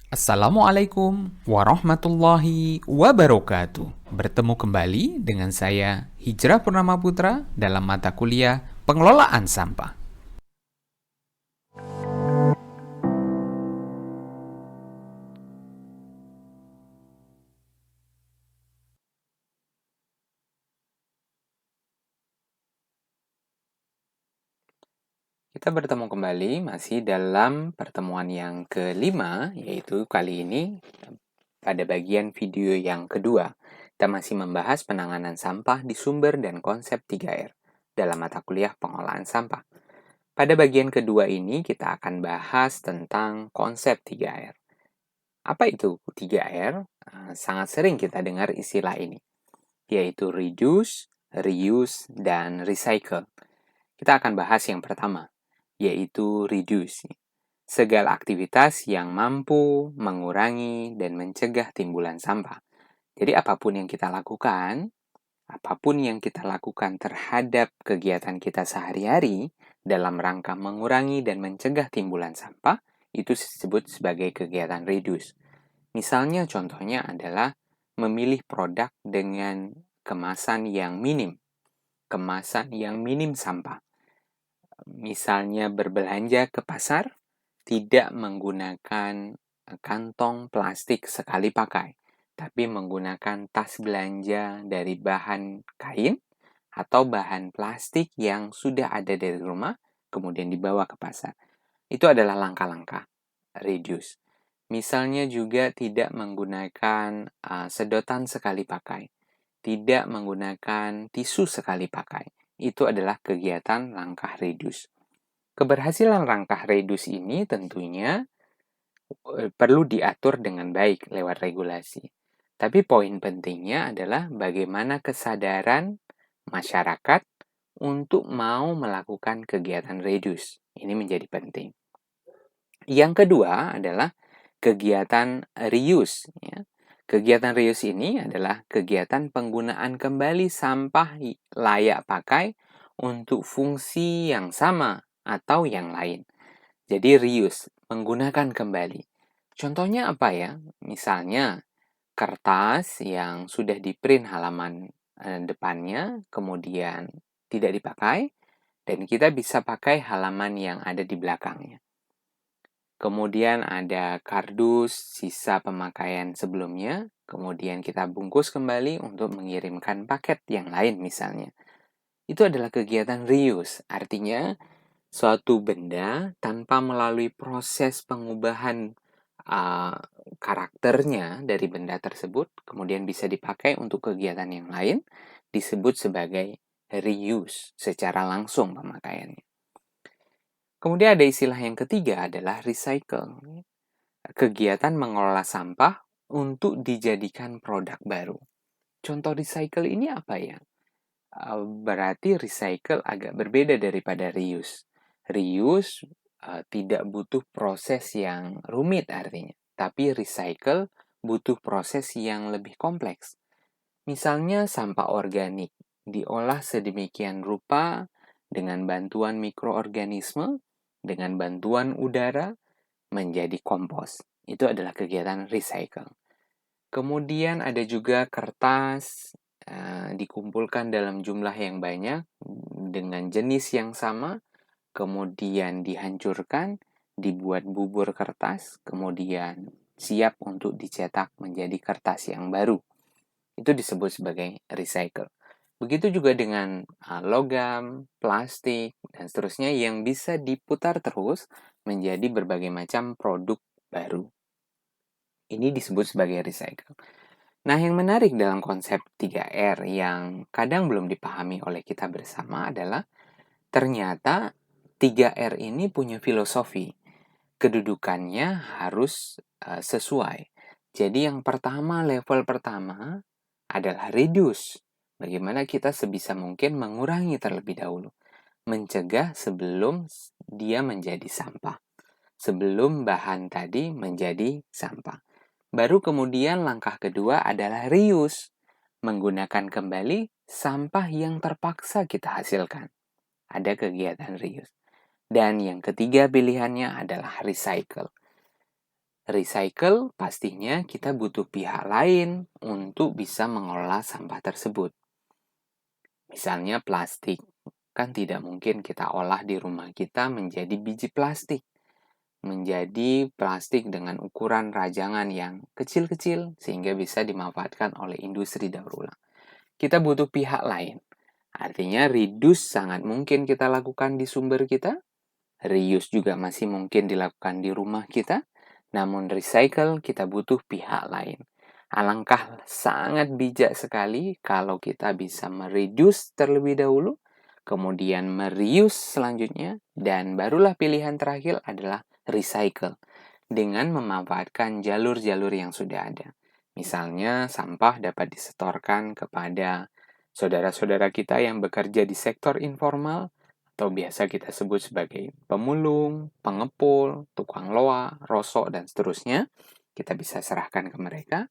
Assalamualaikum warahmatullahi wabarakatuh. Bertemu kembali dengan saya Hijrah Purnama Putra dalam mata kuliah Pengelolaan Sampah. Kita bertemu kembali masih dalam pertemuan yang kelima, yaitu kali ini pada bagian video yang kedua. Kita masih membahas penanganan sampah di sumber dan konsep 3R dalam mata kuliah Pengelolaan Sampah. Pada bagian kedua ini kita akan bahas tentang konsep 3R. Apa itu 3R? Sangat sering kita dengar istilah ini, yaitu reduce, reuse, dan recycle. Kita akan bahas yang pertama, yaitu reduce. Segala aktivitas yang mampu mengurangi dan mencegah timbulan sampah. Jadi apapun yang kita lakukan terhadap kegiatan kita sehari-hari dalam rangka mengurangi dan mencegah timbulan sampah, itu disebut sebagai kegiatan reduce. Misalnya contohnya adalah memilih produk dengan kemasan yang minim sampah. Misalnya berbelanja ke pasar, tidak menggunakan kantong plastik sekali pakai, tapi menggunakan tas belanja dari bahan kain atau bahan plastik yang sudah ada dari rumah, kemudian dibawa ke pasar. Itu adalah langkah-langkah reduce. Misalnya juga tidak menggunakan sedotan sekali pakai, tidak menggunakan tisu sekali pakai. Itu adalah kegiatan langkah reduce. Keberhasilan langkah reduce ini tentunya perlu diatur dengan baik lewat regulasi. Tapi poin pentingnya adalah bagaimana kesadaran masyarakat untuk mau melakukan kegiatan reduce. Ini menjadi penting. Yang kedua adalah kegiatan reuse. Ya. Kegiatan reuse ini adalah kegiatan penggunaan kembali sampah layak pakai untuk fungsi yang sama atau yang lain. Jadi reuse, menggunakan kembali. Contohnya apa ya? Misalnya kertas yang sudah di-print halaman depannya, kemudian tidak dipakai, dan kita bisa pakai halaman yang ada di belakangnya. Kemudian ada kardus sisa pemakaian sebelumnya, kemudian kita bungkus kembali untuk mengirimkan paket yang lain misalnya. Itu adalah kegiatan reuse, artinya suatu benda tanpa melalui proses pengubahan karakternya dari benda tersebut, kemudian bisa dipakai untuk kegiatan yang lain, disebut sebagai reuse secara langsung pemakaiannya. Kemudian ada istilah yang ketiga adalah recycle. Kegiatan mengelola sampah untuk dijadikan produk baru. Contoh recycle ini apa ya? Berarti recycle agak berbeda daripada reuse. Reuse tidak butuh proses yang rumit artinya, tapi recycle butuh proses yang lebih kompleks. Misalnya sampah organik diolah sedemikian rupa dengan bantuan mikroorganisme, dengan bantuan udara, menjadi kompos. Itu adalah kegiatan recycle. Kemudian ada juga kertas dikumpulkan dalam jumlah yang banyak dengan jenis yang sama, kemudian dihancurkan, dibuat bubur kertas, kemudian siap untuk dicetak menjadi kertas yang baru. Itu disebut sebagai recycle. Begitu juga dengan logam, plastik, dan seterusnya yang bisa diputar terus menjadi berbagai macam produk baru. Ini disebut sebagai recycle. Nah, yang menarik dalam konsep 3R yang kadang belum dipahami oleh kita bersama adalah ternyata 3R ini punya filosofi. Kedudukannya harus sesuai. Jadi yang pertama, level pertama adalah reduce. Bagaimana kita sebisa mungkin mengurangi terlebih dahulu. Mencegah sebelum dia menjadi sampah. Sebelum bahan tadi menjadi sampah. Baru kemudian langkah kedua adalah reuse. Menggunakan kembali sampah yang terpaksa kita hasilkan. Ada kegiatan reuse. Dan yang ketiga pilihannya adalah recycle. Recycle pastinya kita butuh pihak lain untuk bisa mengelola sampah tersebut. Misalnya plastik, kan tidak mungkin kita olah di rumah kita menjadi biji plastik, menjadi plastik dengan ukuran rajangan yang kecil-kecil sehingga bisa dimanfaatkan oleh industri daur ulang. Kita butuh pihak lain. Artinya reduce sangat mungkin kita lakukan di sumber kita, reuse juga masih mungkin dilakukan di rumah kita, namun recycle kita butuh pihak lain. Alangkah sangat bijak sekali kalau kita bisa mereduce terlebih dahulu, kemudian mereuse selanjutnya, dan barulah pilihan terakhir adalah recycle dengan memanfaatkan jalur-jalur yang sudah ada. Misalnya, sampah dapat disetorkan kepada saudara-saudara kita yang bekerja di sektor informal atau biasa kita sebut sebagai pemulung, pengepul, tukang loa, rosok, dan seterusnya. Kita bisa serahkan ke mereka.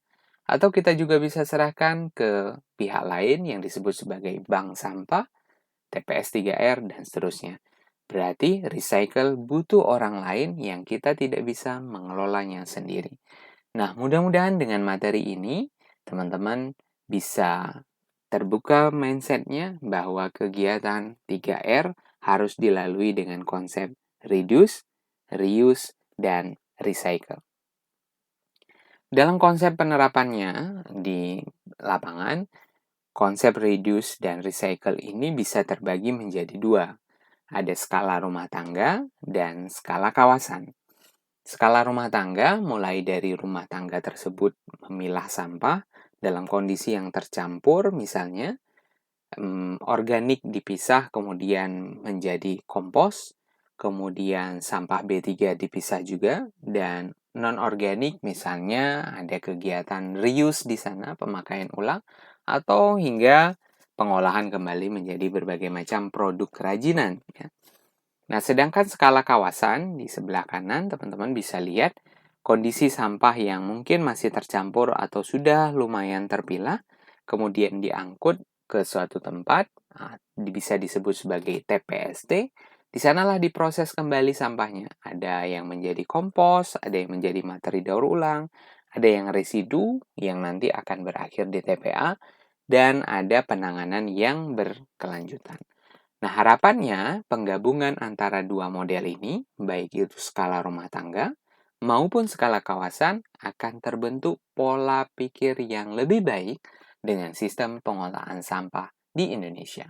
Atau kita juga bisa serahkan ke pihak lain yang disebut sebagai bank sampah, TPS 3R, dan seterusnya. Berarti recycle butuh orang lain yang kita tidak bisa mengelolanya sendiri. Nah, mudah-mudahan dengan materi ini, teman-teman bisa terbuka mindset-nya bahwa kegiatan 3R harus dilalui dengan konsep reduce, reuse, dan recycle. Dalam konsep penerapannya di lapangan, konsep reduce dan recycle ini bisa terbagi menjadi dua. Ada skala rumah tangga dan skala kawasan. Skala rumah tangga mulai dari rumah tangga tersebut memilah sampah dalam kondisi yang tercampur, misalnya organik dipisah kemudian menjadi kompos, kemudian sampah B3 dipisah juga, dan non-organik misalnya ada kegiatan reuse di sana, pemakaian ulang, atau hingga pengolahan kembali menjadi berbagai macam produk kerajinan. Ya. Nah, sedangkan skala kawasan di sebelah kanan, teman-teman bisa lihat kondisi sampah yang mungkin masih tercampur atau sudah lumayan terpilah, kemudian diangkut ke suatu tempat, bisa disebut sebagai TPST. Di sanalah diproses kembali sampahnya. Ada yang menjadi kompos, ada yang menjadi materi daur ulang, ada yang residu yang nanti akan berakhir di TPA, dan ada penanganan yang berkelanjutan. Nah, harapannya penggabungan antara dua model ini, baik itu skala rumah tangga maupun skala kawasan, akan terbentuk pola pikir yang lebih baik dengan sistem pengolahan sampah di Indonesia.